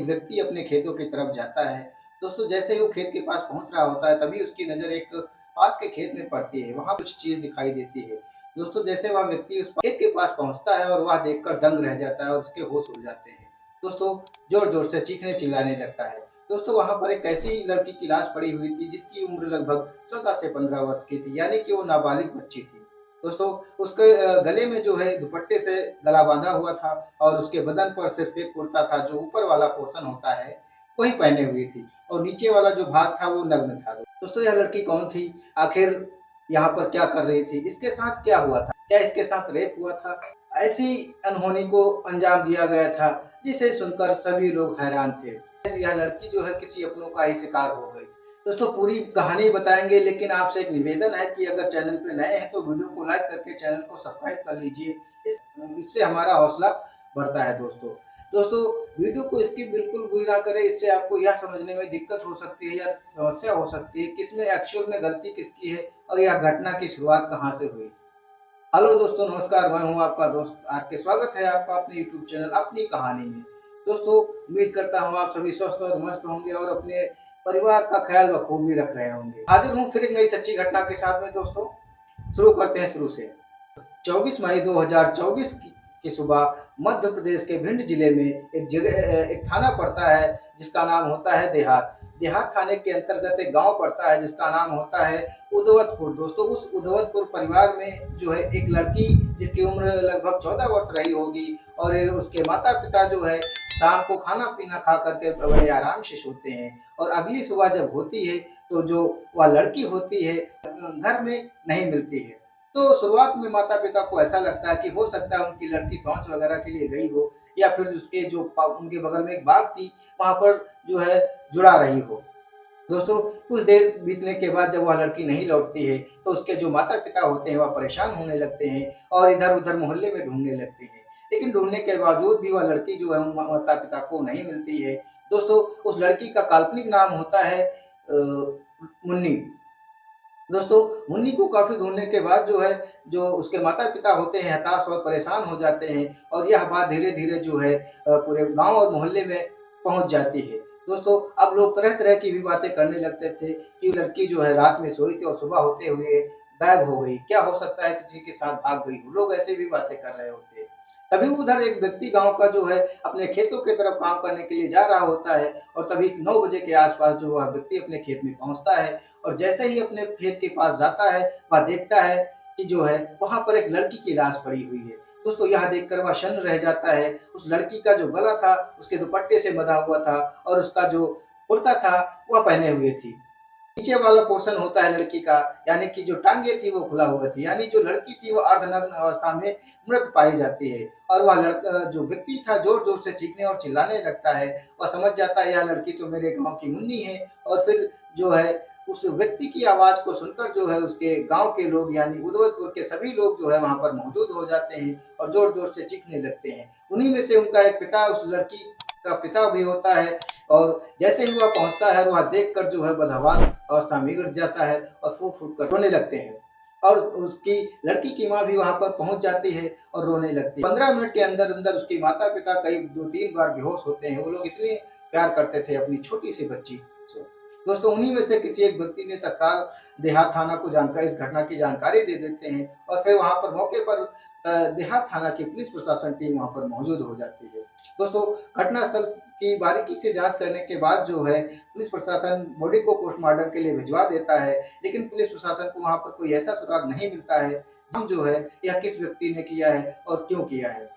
व्यक्ति अपने खेतों की तरफ जाता है। दोस्तों जैसे ही वो खेत के पास पहुँच रहा होता है तभी उसकी नज़र एक पास के खेत में पड़ती है। वहाँ कुछ चीज़ दिखाई देती है। दोस्तों जैसे वह व्यक्ति उस खेत के पास पहुँचता है और वह देखकर दंग रह जाता है और उसके होश उड़ जाते हैं। दोस्तों ज़ोर-ज़ोर से चीखने-चिल्लाने लगता है। दोस्तों वहाँ पर एक ऐसी लड़की की लाश पड़ी हुई थी जिसकी उम्र लगभग 14 से 15 वर्ष की थी, यानी कि वो नाबालिग बच्ची थी। दोस्तों उसके गले में जो है दुपट्टे से गला बाँधा हुआ था और उसके बदन पर सिर्फ़ एक कुर्ता था जो ऊपर वाला पोर्शन होता है, वही पहने हुई थी और नीचे वाला जो भाग था वो नग्न था। दोस्तों यह लड़की कौन थी? आखिर यहाँ पर क्या कर रही थी? इसके साथ क्या हुआ था? क्या इसके साथ रेप हुआ था? ऐसी अनहोनी को अंजाम दिया गया था जिसे सुनकर सभी लोग हैरान थे। यह लड़की जो है किसी अपनों का ही शिकार हो गई। दोस्तों पूरी कहानी बताएँगे लेकिन आपसे एक निवेदन है कि अगर चैनल पे नए हैं तो वीडियो को लाइक करके चैनल को सब्सक्राइब कर लीजिए। इससे हमारा हौसला बढ़ता है दोस्तों। दोस्तों वीडियो को स्किप बिल्कुल भी ना करें, इससे आपको यह समझने में दिक्कत हो सकती है या समस्या हो सकती है कि इसमें एक्चुअल में गलती किसकी है और यह घटना की शुरुआत कहाँ से हुई। हेलो दोस्तों नमस्कार, मैं हूँ आपका दोस्त आर के। स्वागत है आपका अपने यूट्यूब चैनल अपनी कहानी में। दोस्तों उम्मीद करता हूँ आप सभी स्वस्थ और मस्त होंगे और अपने परिवार का ख्याल बखूबी रख रहे होंगे। हाजिर हूँ फिर एक नई सच्ची घटना के साथ में दोस्तों। शुरू करते हैं शुरू से। 24 मई 2024 की सुबह मध्य प्रदेश के भिंड जिले में एक थाना पड़ता है जिसका नाम होता है देहात। देहात थाने के अंतर्गत एक गांव पड़ता है जिसका नाम होता है उदवतपुर। दोस्तों उस उदवतपुर परिवार में जो है एक लड़की जिसकी उम्र लगभग 14 वर्ष रही होगी और उसके माता पिता जो है शाम को खाना पीना खा करके बड़े आराम से सोते हैं और अगली सुबह जब होती है तो जो वह लड़की होती है घर में नहीं मिलती है। तो शुरुआत में माता-पिता को ऐसा लगता है कि हो सकता है उनकी लड़की शौच वगैरह के लिए गई हो या फिर उसके जो उनके बगल में एक बाग थी, वहाँ पर जो है जुड़ा रही हो। दोस्तों कुछ देर बीतने के बाद जब वह लड़की नहीं लौटती है, तो उसके जो माता-पिता होते हैं वह परेशान होने लगते हैं और इधर-उधर मोहल्ले में ढूँढने लगते हैं। लेकिन ढूँढने के बावजूद भी वह लड़की जो है उन माता-पिता को नहीं मिलती है। दोस्तों उस लड़की का काल्पनिक नाम होता है मुन्नी। दोस्तों मुन्नी को काफ़ी ढूँढने के बाद जो है, जो उसके माता-पिता होते हैं हताश और परेशान हो जाते हैं और यह बात धीरे-धीरे जो है पूरे गाँव और मोहल्ले में पहुँच जाती है। दोस्तों अब लोग तरह-तरह की भी बातें करने लगते थे कि लड़की जो है रात में सोई थी और सुबह होते हुए गायब हो गई। क्या हो सकता है किसी के साथ भाग गई हो? लोग ऐसे भी बातें कर रहे होते हैं। तभी उधर एक व्यक्ति गाँव का जो है अपने खेतों की तरफ काम करने के लिए जा रहा होता है और तभी 9 बजे के आस-पास जो वह व्यक्ति अपने खेत में पहुँचता है और जैसे ही अपने खेत के पास जाता है, वह देखता है कि जो है वहाँ पर एक लड़की की लाश पड़ी हुई है। दोस्तों यह देखकर वह शन्न रह जाता है। उस लड़की का जो गला था, उसके दुपट्टे से बंधा हुआ था और उसका जो कुर्ता था, वह पहने हुए थी। नीचे वाला पोर्शन होता है लड़की का, यानी कि जो टाँगे थी वो खुला हुआ थी, यानी जो लड़की थी वो अर्धनग्न अवस्था में मृत पाई जाती है और वह जो व्यक्ति था ज़ोर-ज़ोर से चीखने और चिल्लाने लगता है। वह समझ जाता है यह लड़की तो मेरे गाँव की मुन्नी है और फिर जो है उस व्यक्ति की आवाज़ को सुनकर जो है उसके गाँव के लोग यानी उदवतपुर के सभी लोग जो है वहाँ पर मौजूद हो जाते हैं और ज़ोर-ज़ोर से चीखने लगते हैं। उन्हीं में से उनका एक पिता उस लड़की का पिता भी होता है और जैसे ही वह पहुँचता है वह देखकर जो है बदहवास अवस्था में गिर जाता है और फूट-फूट कर रोने लगते हैं और उसकी लड़की की माँ भी वहाँ पर पहुँच जाती है और रोने लगती है। 15 मिनट के अंदर-अंदर उसके माता-पिता करीब 2-3 बार बेहोश होते हैं। वो लोग इतने प्यार करते थे अपनी छोटी-सी बच्ची से। दोस्तों उन्हीं में से किसी एक व्यक्ति ने तत्काल देहात थाना को जानकारी इस घटना की जानकारी दे देते हैं और फिर वहाँ पर मौके पर देहात थाना की पुलिस प्रशासन टीम वहाँ पर मौजूद हो जाती है। दोस्तों घटनास्थल की बारीकी से जाँच करने के बाद जो है पुलिस प्रशासन बॉडी को पोस्टमार्टम के लिए भिजवा देता है, लेकिन पुलिस प्रशासन को वहाँ पर कोई ऐसा सुराग नहीं मिलता है, हम जो है यह किस व्यक्ति ने किया है और क्यों किया है।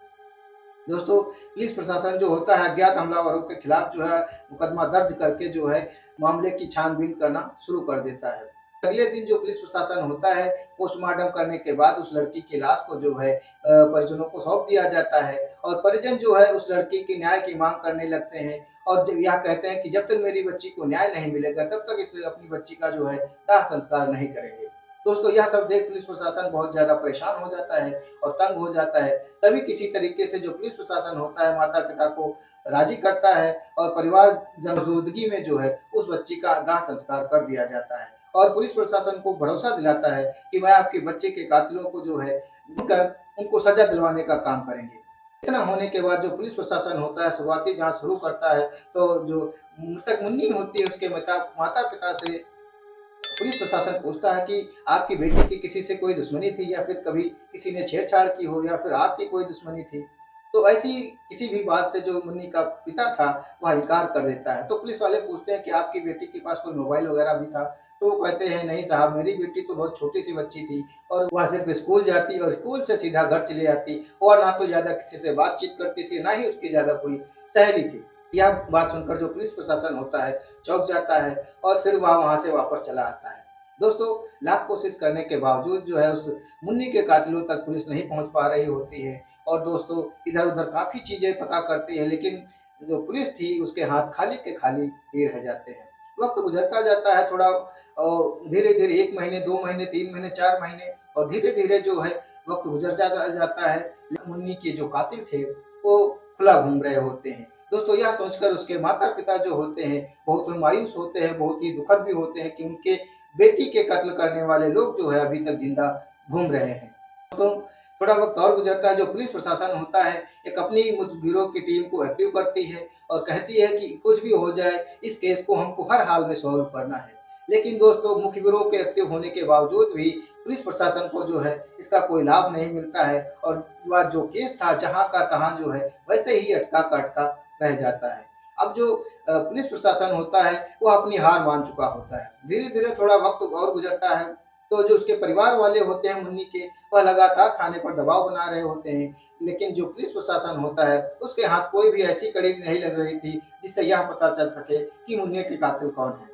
दोस्तों पुलिस प्रशासन जो होता है अज्ञात हमलावरों के खिलाफ जो है मुकदमा दर्ज करके जो है मामले की छानबीन करना शुरू कर देता है। अगले दिन जो पुलिस प्रशासन होता है पोस्टमार्टम करने के बाद उस लड़की की लाश को जो है परिजनों को सौंप दिया जाता है और परिजन जो है उस लड़की की न्याय की मांग करने लगते हैं और यह कहते हैं कि जब तक मेरी बच्ची को न्याय नहीं मिलेगा तब तक इस अपनी बच्ची का जो है दाह संस्कार नहीं करेंगे। दोस्तों यह सब देख पुलिस प्रशासन बहुत ज़्यादा परेशान हो जाता है और तंग हो जाता है। तभी किसी तरीके से जो पुलिस प्रशासन होता है माता-पिता को राज़ी करता है और परिवार मौजूदगी में जो है उस बच्ची का दाह संस्कार कर दिया जाता है और पुलिस प्रशासन को भरोसा दिलाता है कि मैं आपके बच्चे के कातिलों को जो है ढूँढकर उनको सज़ा दिलवाने का काम करेंगे। इतना होने के बाद जो पुलिस प्रशासन होता है शुरुआती जाँच शुरू करता है, तो जो मृतक मुन्नी होती है उसके माता-पिता से पुलिस प्रशासन पूछता है कि आपकी बेटी की किसी से कोई दुश्मनी थी या फिर कभी किसी ने छेड़छाड़ की हो या फिर आपकी कोई दुश्मनी थी? तो ऐसी किसी भी बात से जो मुन्नी का पिता था, वह इनकार कर देता है। तो पुलिस वाले पूछते हैं कि आपकी बेटी के पास कोई मोबाइल वगैरह भी था? तो वो कहते हैं नहीं साहब, मेरी बेटी तो बहुत छोटी-सी बच्ची थी और वह सिर्फ़ स्कूल जाती और स्कूल से सीधा घर चली आती और ना तो ज़्यादा किसी से बातचीत करती थी, ना ही उसकी ज़्यादा कोई सहेली थी। यह बात सुनकर जो पुलिस प्रशासन होता है, चौंक जाता है और फिर वह वहाँ से वापस चला आता है। दोस्तों, लाख कोशिश करने के बावजूद जो है उस मुन्नी के कातिलों तक पुलिस नहीं पहुँच पा रही होती है और दोस्तों इधर-उधर काफ़ी चीज़ें पता करती है, लेकिन जो पुलिस थी उसके हाथ खाली के खाली ही रह जाते हैं। वक़्त गुज़रता जाता है थोड़ा धीरे-धीरे 1 महीने, 2 महीने, 3 महीने, 4 महीने और धीरे-धीरे जो है वक़्त गुज़र जाता है। मुन्नी के जो कातिल थे वो खुला घूम रहे होते हैं। दोस्तों, यह सोचकर उसके माता-पिता जो होते हैं बहुत मायूस होते हैं, बहुत ही दुखद भी होते हैं कि उनके बेटी के कत्ल करने वाले लोग जो है अभी तक ज़िंदा घूम रहे हैं। तो थोड़ा वक़्त और गुज़रता है, जो पुलिस प्रशासन होता है एक अपनी मुखबिरों की टीम को एक्टिव करती है और कहती है कि कुछ भी हो जाए, इस केस को हमको हर हाल में सॉल्व करना है। लेकिन दोस्तों, मुखबिरों के एक्टिव होने के बावजूद भी पुलिस प्रशासन को जो है इसका कोई लाभ नहीं मिलता है और वह जो केस था जहाँ का तहाँ जो है वैसे ही अटका का अटका रह जाता है। अब जो पुलिस प्रशासन होता है वह अपनी हार मान चुका होता है। धीरे-धीरे थोड़ा वक़्त और गुज़रता है, तो जो उसके परिवार वाले होते हैं मुन्नी के, वह लगातार थाने पर दबाव बना रहे होते हैं। लेकिन जो पुलिस प्रशासन होता है, उसके हाथ कोई भी ऐसी कड़ी नहीं लग रही थी, जिससे यह पता चल सके कि मुन्नी के कातिल कौन है।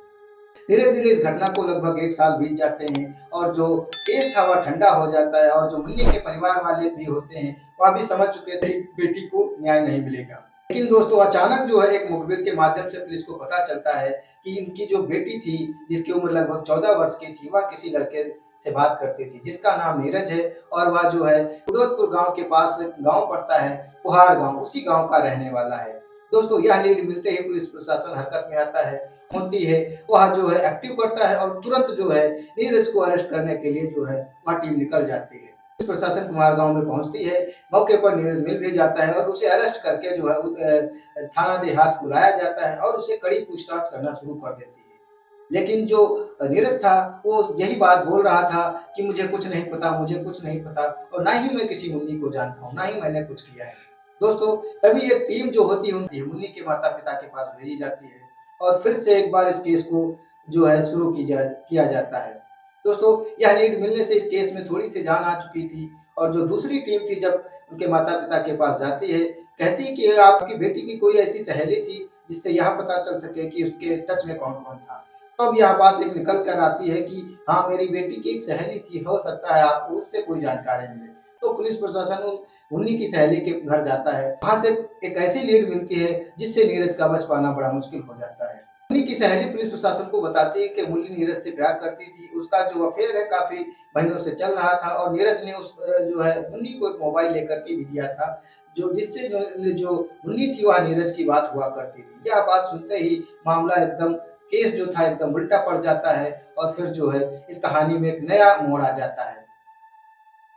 धीरे-धीरे इस घटना को लगभग 1 साल बीत जाते हैं और जो केस था वह ठंडा हो जाता है और जो मुन्नी के परिवार वाले भी होते हैं, वह भी समझ चुके थे बेटी को न्याय नहीं मिलेगा। लेकिन दोस्तों, अचानक जो है एक मुखबिर के माध्यम से पुलिस को पता चलता है कि इनकी जो बेटी थी, जिसकी उम्र लगभग 14 वर्ष की थी, वह किसी लड़के से बात करती थी, जिसका नाम नीरज है और वह जो है उदौलतपुर गाँव के पास गाँव पड़ता है, पुहार गाँव, उसी गाँव का रहने वाला है। दोस्तों, यह लीड मिलते ही पुलिस प्रशासन हरकत में आता है, होती है, वह जो है एक्टिव करता है और तुरंत जो है नीरज को अरेस्ट करने के लिए जो है वह टीम निकल जाती है। प्रशासन कुम्हार गाँव में पहुँचती है, मौके पर नीरज मिल भी जाता है और उसे अरेस्ट करके जो है थाना देहात बुलाया जाता है और उसे कड़ी पूछताछ करना शुरू कर देती है। लेकिन जो नीरज था वो यही बात बोल रहा था कि मुझे कुछ नहीं पता, मुझे कुछ नहीं पता और ना ही मैं किसी मुन्नी को जानता हूँ, ना ही मैंने कुछ किया है। दोस्तों, तभी एक टीम जो होती है मुन्नी के माता-पिता के पास भेजी जाती है और फिर से एक बार इस केस को जो है शुरू किया जाता है। दोस्तों, यह लीड मिलने से इस केस में थोड़ी-सी जान आ चुकी थी और जो दूसरी टीम थी जब उनके माता-पिता के पास जाती है, कहती है कि आपकी बेटी की कोई ऐसी सहेली थी जिससे यह पता चल सके कि उसके टच में कौन-कौन था। तब यह बात एक निकल कर आती है कि हाँ, मेरी बेटी की एक सहेली थी, हो सकता है आपको उससे कोई जानकारी मिले। तो पुलिस प्रशासन उन्हीं की सहेली के घर जाता है। वहाँ से एक ऐसी लीड मिलती है जिससे नीरज का बच पाना बड़ा मुश्किल हो जाता है। मुन्नी की सहेली पुलिस प्रशासन को बताती है कि मुन्नी नीरज से प्यार करती थी। उसका जो अफेयर है काफ़ी महीनों से चल रहा था और नीरज ने उस जो है मुन्नी को एक मोबाइल लेकर के भी दिया था, जो जिससे जो मुन्नी थी वह नीरज की बात हुआ करती थी। यह बात सुनते ही मामला एकदम केस जो था एकदम उल्टा पड़ जाता है और फिर जो है इस कहानी में एक नया मोड़ आ जाता है।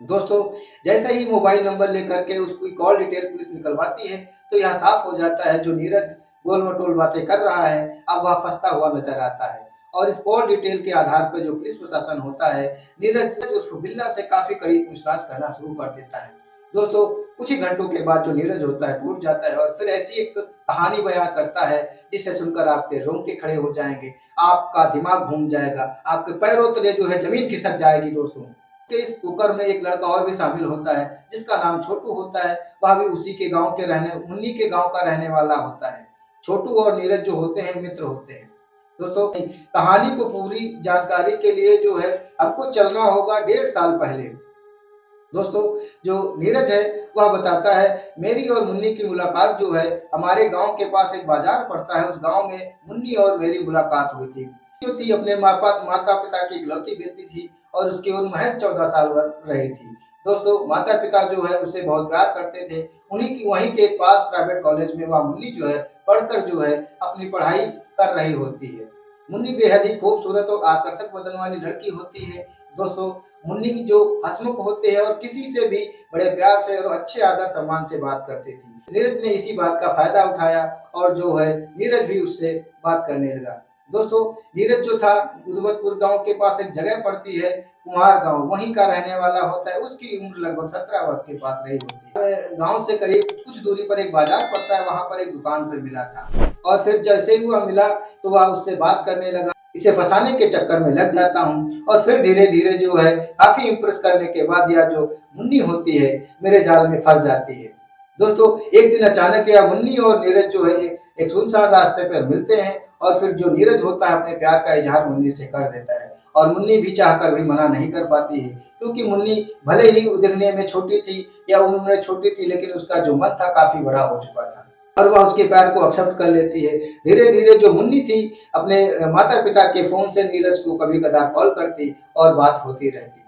दोस्तों, जैसे ही मोबाइल नंबर लेकर के उसकी कॉल डिटेल पुलिस निकलवाती है, तो यह साफ हो जाता है जो नीरज गोल-मटोल बातें कर रहा है, अब वह फँसता हुआ नज़र आता है। और इस कॉल डिटेल के आधार पर जो पुलिस प्रशासन होता है, नीरज उर्फ बिल्ला से काफ़ी कड़ी पूछताछ करना शुरू कर देता है। दोस्तों, कुछ ही घंटों के बाद जो नीरज होता है टूट जाता है और फिर ऐसी एक कहानी बयान करता है, जिसे सुनकर आपके रोंगटे खड़े हो जाएँगे, आपका दिमाग घूम जाएगा, आपके पैरों तले जो है ज़मीन खिसक जाएगी दोस्तों। के इस कुकर में एक लड़का और भी शामिल होता है जिसका नाम छोटू होता है। वह भी उसी के गांव के रहने मुन्नी के गांव का रहने वाला होता है। छोटू और नीरज जो होते हैं मित्र होते हैं। दोस्तों, कहानी को पूरी जानकारी के लिए जो है हमको चलना होगा 1.5 साल पहले। दोस्तों, जो नीरज है वह बताता है मेरी और मुन्नी की मुलाकात जो है हमारे गांव के पास एक बाजार पड़ता है, उस गांव में मुन्नी और मेरी मुलाकात हुई थी। जो थी अपने माता पिता की इकलौती बेटी थी और उसकी उम्र महज 14 साल रही थी। दोस्तों, माता पिता जो है उसे बहुत प्यार करते थे। उन्हीं की वहीं के पास प्राइवेट कॉलेज में वह मुन्नी जो है पढ़कर जो है अपनी पढ़ाई कर रही होती है। मुन्नी बेहद ही खूबसूरत और आकर्षक बदन वाली लड़की होती है। दोस्तों मुन्नी की जो हंसमुख होते हैं और किसी से भी बड़े प्यार से और अच्छे आदर सम्मान से बात करती थी। नीरज ने इसी बात का फायदा उठाया और जो है नीरज भी उससे बात करने लगा। दोस्तों नीरज जो था उदवतपुर गांव के पास एक जगह पड़ती है कुम्हार गांव, वहीं का रहने वाला होता है। उसकी उम्र लगभग 17 वर्ष के पास रही होती है। गांव से करीब कुछ दूरी पर एक बाजार पड़ता है, वहां पर एक दुकान पर मिला था और फिर जैसे ही वह मिला तो वह उससे बात करने लगा। इसे फंसाने के चक्कर में लग जाता हूँ और फिर धीरे धीरे जो है काफी इम्प्रेस करने के बाद यह जो मुन्नी होती है मेरे जाल में फंस जाती है। दोस्तों एक दिन अचानक यह मुन्नी और नीरज जो है एक सुनसान रास्ते पर मिलते हैं और फिर जो नीरज होता है अपने प्यार का इजहार मुन्नी से कर देता है और मुन्नी भी चाहकर भी मना नहीं कर पाती है, क्योंकि मुन्नी भले ही दिखने में छोटी थी या उम्र में छोटी थी, लेकिन उसका जो मन था काफी बड़ा हो चुका था और वह उसके प्यार को एक्सेप्ट कर लेती है। धीरे धीरे जो मुन्नी थी अपने माता पिता के फोन से नीरज को कभी कदार कॉल करती और बात होती रहती।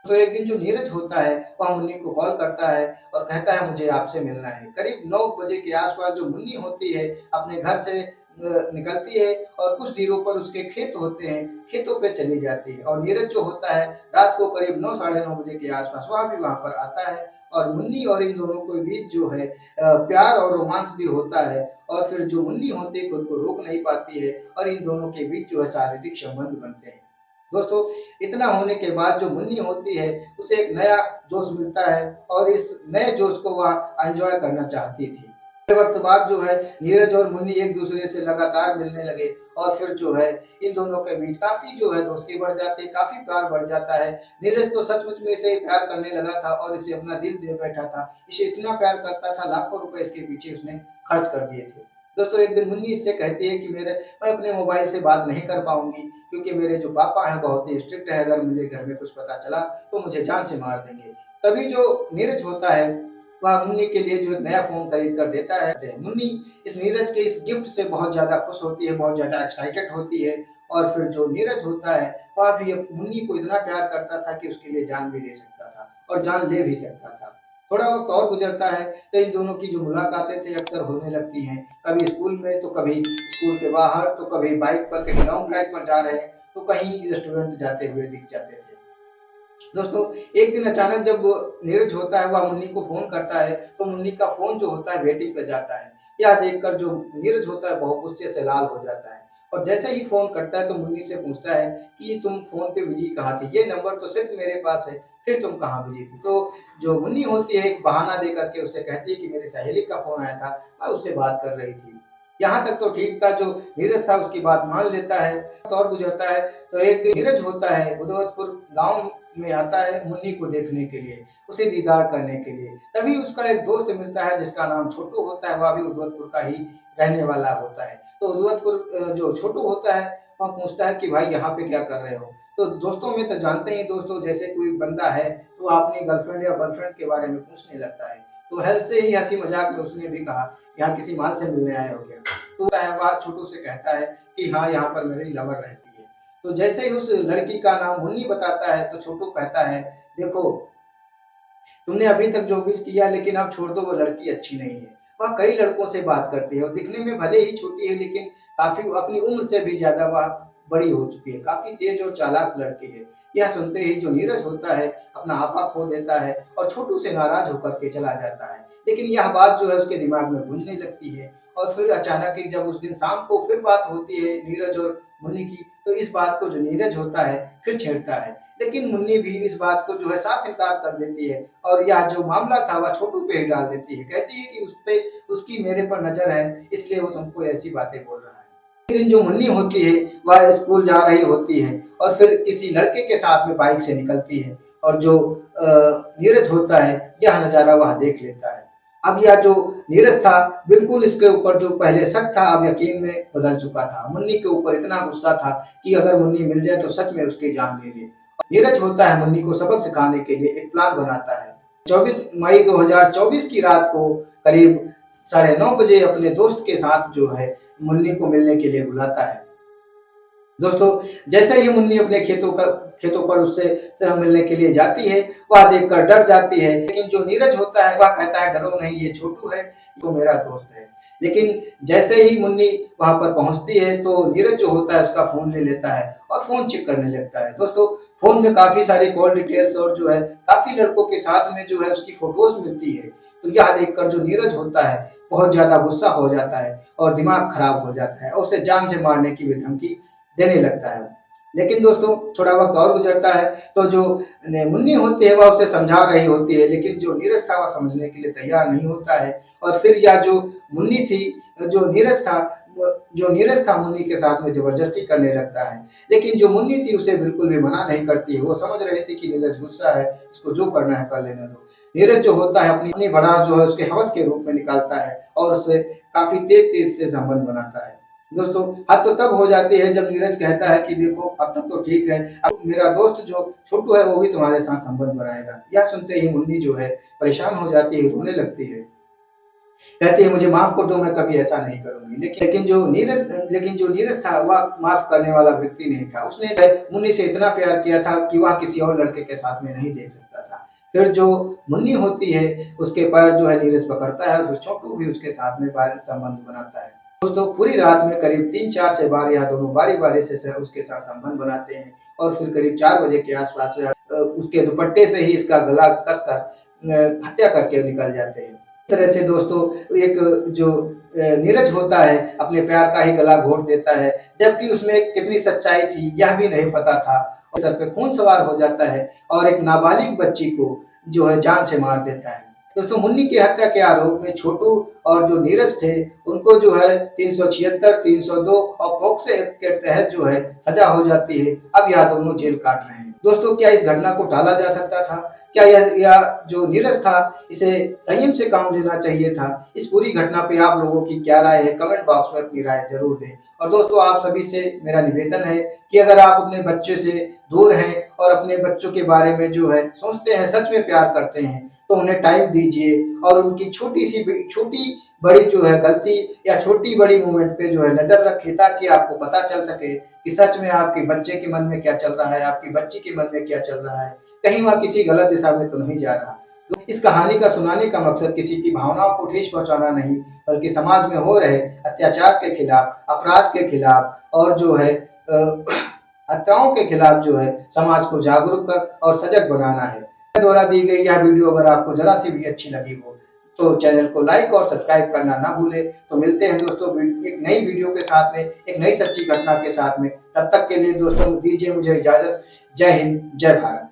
तो एक दिन जो नीरज होता है वह मुन्नी को कॉल करता है और कहता है मुझे आपसे मिलना है। करीब 9 बजे के आसपास जो मुन्नी होती है अपने घर से निकलती है और कुछ दूरी पर उसके खेत होते हैं, खेतों पे चली जाती है और नीरज जो होता है रात को करीब 9 साढ़े 9 बजे के आसपास वह भी वहां पर आता है और मुन्नी और इन दोनों के बीच जो है प्यार और रोमांस भी होता है और फिर जो मुन्नी होती है खुद को रोक नहीं पाती है और इन दोनों के बीच जो है शारीरिक संबंध बनते हैं। दोस्तों इतना होने के बाद जो मुन्नी होती है उसे एक नया जोश मिलता है और इस नए जोश को वह एंजॉय करना चाहती थी। वक्त बाद जो है नीरज और मुन्नी एक दूसरे से लगातार मिलने लगे और फिर जो है इन दोनों के बीच काफी जो है दोस्ती बढ़ जाती है, काफी प्यार बढ़ जाता है। नीरज तो सचमुच में इसे प्यार करने लगा था और इसे अपना दिल दे बैठा था, इसे इतना प्यार करता था लाखों रुपए इसके पीछे उसने खर्च कर दिए थे। दोस्तों एक दिन मुन्नी इससे कहती है कि मैं अपने मोबाइल से बात नहीं कर पाऊंगी क्योंकि मेरे जो पापा हैं बहुत ही स्ट्रिक्ट है, अगर मुझे घर में कुछ पता चला तो मुझे जान से मार देंगे। तभी जो नीरज होता है वह मुन्नी के लिए जो एक नया फोन खरीद कर देता है। मुन्नी इस नीरज के इस गिफ्ट से बहुत ज्यादा खुश होती है, बहुत ज्यादा एक्साइटेड होती है और फिर जो नीरज होता है वह भी मुन्नी को इतना प्यार करता था कि उसके लिए जान भी दे सकता था और जान ले भी सकता था। थोड़ा वक्त और गुजरता है तो इन दोनों की जो मुलाकातें थे अक्सर होने लगती हैं, कभी स्कूल में तो कभी स्कूल के बाहर, तो कभी बाइक पर कहीं लॉन्ग ड्राइव पर जा रहे हैं तो कहीं रेस्टोरेंट जाते हुए दिख जाते थे। दोस्तों एक दिन अचानक जब नीरज होता है वह मुन्नी को फोन करता है तो मुन्नी का फोन जो होता है वेटिंग पे जाता है। यह देखकर जो नीरज होता है बहुत गुस्से से लाल हो जाता है और जैसे ही फोन करता है तो मुन्नी से पूछता है कि तुम फोन पे बिजी कहाँ थी, ये नंबर तो सिर्फ मेरे पास है, फिर तुम कहाँ बिजी थी। तो जो मुन्नी होती है एक बहाना दे करके उससे कहती है कि मेरी सहेली का फोन आया था, मैं उससे बात कर रही थी। यहाँ तक तो ठीक था, जो नीरज था उसकी बात मान लेता है। और गुजरता है तो एक दिन नीरज होता है उदवतपुर गांव में आता है मुन्नी को देखने के लिए, उसे दीदार करने के लिए। तभी उसका एक दोस्त मिलता है जिसका नाम छोटू होता है, वह भी उदवतपुर का ही रहने वाला होता है। तो उदवतपुर जो छोटू होता है वह पूछता है कि भाई यहाँ पे क्या कर रहे हो। तो दोस्तों में तो जानते हैं दोस्तों, जैसे कोई बंदा है तो अपनी गर्लफ्रेंड या बॉयफ्रेंड के बारे में पूछने लगता है। तो ऐसे ही हंसी मजाक में उसने भी कहा यहाँ किसी माल से मिलने आए हो क्या। तो वह छोटू से कहता है कि हाँ यहाँ पर मेरी लवर रहती है। तो जैसे ही उस लड़की का नाम मुन्नी बताता है तो छोटू कहता है देखो तुमने अभी तक जो विश किया लेकिन अब छोड़ दो, वो लड़की अच्छी नहीं है। वह कई लड़कों से बात करती है और दिखने में भले ही छोटी है लेकिन काफी अपनी उम्र से भी ज्यादा वह बड़ी हो चुकी है, काफी तेज और चालाक लड़की है। यह सुनते ही जो नीरज होता है अपना आपा खो देता है और छोटू से नाराज होकर के चला जाता है। लेकिन यह बात जो है उसके दिमाग में गूंजने लगती है और फिर अचानक ही जब उस दिन शाम को फिर बात होती है नीरज और मुन्नी की, तो इस बात को जो नीरज होता है फिर छेड़ता है। लेकिन मुन्नी भी इस बात को जो है साफ इनकार कर देती है और यह जो मामला था वह छोटू पे ही डाल देती है। कहती है कि उस पे उसकी मेरे पर नजर है इसलिए वो तुमको ऐसी बातें बोल रहा है। एक दिन जो मुन्नी होती है वह स्कूल जा रही होती है और फिर किसी लड़के के साथ में बाइक से निकलती है और जो नीरज होता है यह नजारा वह देख लेता है। अब यह जो नीरज था बिल्कुल इसके ऊपर जो पहले शक था अब यकीन में बदल चुका था। मुन्नी के ऊपर इतना गुस्सा था कि अगर मुन्नी मिल जाए तो सच में उसकी जान ले ले। नीरज होता है मुन्नी को सबक सिखाने के लिए एक प्लान बनाता है। 24 मई 2024 की रात को करीब 9:30 बजे अपने दोस्त के साथ जो है मुन्नी को मिलने के लिए बुलाता है। दोस्तों जैसे ही मुन्नी अपने खेतों पर उससे मिलने के लिए जाती है वह देखकर डर जाती है, लेकिन जो नीरज होता है वह कहता है डरो नहीं, ये छोटू है, तो मेरा दोस्त है। लेकिन जैसे ही मुन्नी वहां पर पहुंचती है तो नीरज जो होता है उसका फोन ले लेता है और फोन चेक करने लगता है। दोस्तों फोन में काफी सारी कॉल डिटेल्स और जो है काफी लड़कों के साथ में जो है उसकी फोटोज मिलती है। तो यह देखकर जो नीरज होता है बहुत ज्यादा गुस्सा हो जाता है और दिमाग खराब हो जाता है और उसे जान से मारने की भी धमकी देने लगता है। लेकिन दोस्तों थोड़ा वक्त और गुजरता है तो जो मुन्नी होती है वह उसे समझा रही होती है, लेकिन जो नीरज था वह समझने के लिए तैयार नहीं होता है। और फिर यह जो मुन्नी थी, जो नीरज था जो नीरज था मुन्नी के साथ में जबरदस्ती करने लगता है। लेकिन जो मुन्नी थी उसे बिल्कुल भी मना नहीं करती है। वो समझ रही थी कि नीरज गुस्सा है, इसको जो करना है कर लेने दो। नीरज जो होता है अपनी अपनी भड़ास जो है उसके हवस के रूप में निकालता है और उससे काफी तेज तेज से संबंध बनाता है। दोस्तों हद तो तब हो जाती है जब नीरज कहता है कि देखो अब तक तो ठीक है, अब मेरा दोस्त जो छोटू है वो भी तुम्हारे साथ संबंध बनाएगा। यह सुनते ही मुन्नी जो है परेशान हो जाती है, रोने लगती है, कहती है मुझे माफ कर दो, मैं कभी ऐसा नहीं करूंगी। लेकिन जो नीरज था वह माफ करने वाला व्यक्ति नहीं था। उसने मुन्नी से इतना प्यार किया था कि वह किसी और लड़के के साथ में नहीं देख सकता था। फिर जो मुन्नी होती है उसके पैर जो है नीरज पकड़ता है और फिर छोटू भी उसके साथ में संबंध बनाता है। दोस्तों पूरी रात में करीब 3-4 से बार यह दोनों बारी बारी से उसके साथ संबंध बनाते हैं और फिर करीब 4 बजे के आसपास उसके दुपट्टे से ही इसका गला कसकर हत्या करके निकल जाते हैं। इस तरह से दोस्तों एक जो नीरज होता है अपने प्यार का ही गला घोट देता है, जबकि उसमें कितनी सच्चाई थी यह भी नहीं पता था और सर पे खून सवार हो जाता है और एक नाबालिग बच्ची को जो है जान से मार देता है। दोस्तों मुन्नी की हत्या के आरोप में छोटू और जो नीरज थे उनको जो है 376, 302 और पॉक्सो एक्ट के तहत जो है सजा हो जाती है। अब यह दोनों जेल काट रहे हैं। दोस्तों क्या इस घटना को टाला जा सकता था? क्या यह जो नीरज था इसे संयम से काम लेना चाहिए था? इस पूरी घटना पे आप लोगों की क्या राय है? कमेंट बॉक्स में अपनी राय जरूर दें। और दोस्तों आप सभी से मेरा निवेदन है कि अगर आप अपने बच्चे से दूर हैं और अपने बच्चों के बारे में जो है सोचते हैं, सच में प्यार करते हैं, तो उन्हें टाइम दीजिए और उनकी छोटी बड़ी जो है गलती या छोटी बड़ी मूवमेंट पे जो है नजर रखें, ताकि आपको पता चल सके कि सच में आपके बच्चे के मन में क्या चल रहा है, आपकी बच्ची के मन में क्या चल रहा है, कहीं वह किसी गलत दिशा में तो नहीं जा रहा। तो इस कहानी का सुनाने का मकसद किसी की भावनाओं को ठेस पहुंचाना नहीं, बल्कि समाज में हो रहे अत्याचार के खिलाफ, अपराध के खिलाफ और जो है हत्याओं के खिलाफ जो है समाज को जागरूक कर और सजग बनाना है। द्वारा दी गई यह वीडियो अगर आपको जरा सी भी अच्छी लगी हो तो चैनल को लाइक और सब्सक्राइब करना ना भूलें। तो मिलते हैं दोस्तों एक नई वीडियो के साथ में, एक नई सच्ची घटना के साथ में। तब तक के लिए दोस्तों दीजिए मुझे इजाजत। जय हिंद, जय भारत।